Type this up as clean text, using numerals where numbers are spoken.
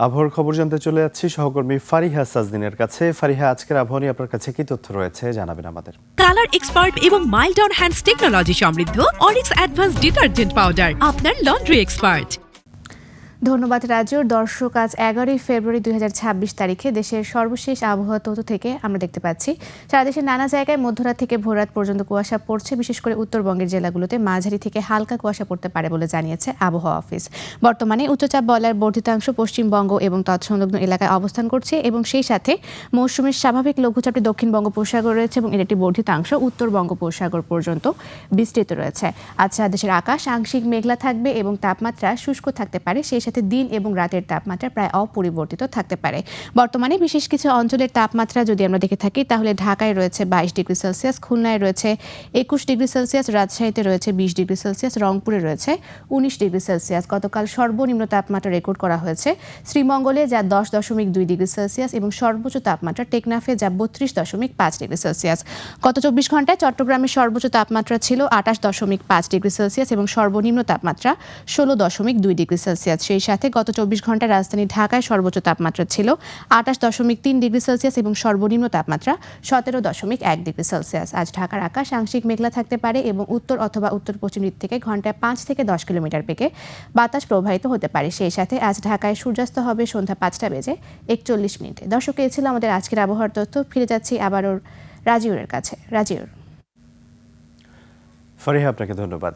আবহাওয়ার খবর জানতে চলে যাচ্ছি সহকর্মী ফারিহা সাজদিনের কাছে। ফারিহা, আজকের আবহাওয়া নিয়ে আপনার কাছে কি তথ্য রয়েছে জানাবেন আমাদের। কালার এক্সপার্ট এবং মাইল্ড অন হ্যান্ডস টেকনোলজি সমৃদ্ধ অরিক্স অ্যাডভান্স ডিটারজেন্ট পাউডার আপনার লন্ড্রি এক্সপার্ট। ধন্যবাদ রাজুর। দর্শক, আজ 11 ফেব্রুয়ারি 2026 তারিখে দেশের সর্বশেষ আবহাওয়া তথ্য থেকে আমরা দেখতে পাচ্ছি সারা দেশের নানা জায়গায় মধ্যরাত থেকে ভোররাত পর্যন্ত কুয়াশা পড়ছে। বিশেষ করে উত্তরবঙ্গের জেলাগুলোতে মাঝারি থেকে হালকা কুয়াশা পড়তে পারে বলে জানিয়েছে আবহাওয়া অফিস। বর্তমানে উচ্চচাপ বলয়ের বর্ধিতাংশ পশ্চিমবঙ্গ এবং তৎসংলগ্ন এলাকায় অবস্থান করছে এবং সেই সাথে মৌসুমের স্বাভাবিক লঘুচাপটি দক্ষিণ বঙ্গোপসাগর রয়েছে এবং এর একটি বর্ধিতাংশ উত্তর বঙ্গোপসাগর পর্যন্ত বিস্তৃত রয়েছে। আজ সারা দেশের আকাশ আংশিক মেঘলা থাকবে এবং তাপমাত্রা শুষ্ক থাকতে পারে। সেই সাথে দিন এবং রাতের তাপমাত্রা প্রায় অপরিবর্তিত থাকতে পারে। বর্তমানে বিশেষ কিছু অঞ্চলের তাপমাত্রা যদি আমরা দেখে থাকি তাহলে ঢাকায় রয়েছে 22 ডিগ্রি সেলসিয়াস, খুলনায় রয়েছে 21 ডিগ্রি সেলসিয়াস, রাজশাহীতে রয়েছে 20 ডিগ্রি সেলসিয়াস, রংপুরে রয়েছে 19 ডিগ্রি সেলসিয়াস। গতকাল সর্বনিম্ন তাপমাত্রা রেকর্ড করা হয়েছে শ্রীমঙ্গলে, যা 10.2 ডিগ্রি সেলসিয়াস এবং সর্বোচ্চ তাপমাত্রা টেকনাফে, যা 32.5 ডিগ্রি সেলসিয়াস। গত 24 ঘন্টায় চট্টগ্রামের সর্বোচ্চ তাপমাত্রা ছিল 28.5 ডিগ্রি সেলসিয়াস এবং সর্বনিম্ন তাপমাত্রা 16.2 ডিগ্রি সেলসিয়াস। সেই সাথে গত 24 ঘন্টায় রাজধানী ঢাকায় সর্বোচ্চ তাপমাত্রা ছিল 28.3 ডিগ্রি সেলসিয়াস এবং সর্বনিম্ন তাপমাত্রা 17.1 ডিগ্রি সেলসিয়াস। আজ ঢাকার আকাশ আংশিক মেঘলা থাকতে পারে এবং উত্তর অথবা উত্তর পশ্চিম দিক থেকে ঘন্টায় 5 থেকে 10 কিলোমিটার বেগে বাতাস প্রবাহিত হতে পারে। সেই সাথে আজ ঢাকায় সূর্যাস্ত হবে সন্ধ্যা 5:41। দর্শক, এই ছিল আমাদের আজকের আবহাওয়ার তথ্য। ফিরে যাচ্ছি আবারও রাজিউরের কাছে। রাজিউর। ফারিহা, আপনাকে ধন্যবাদ।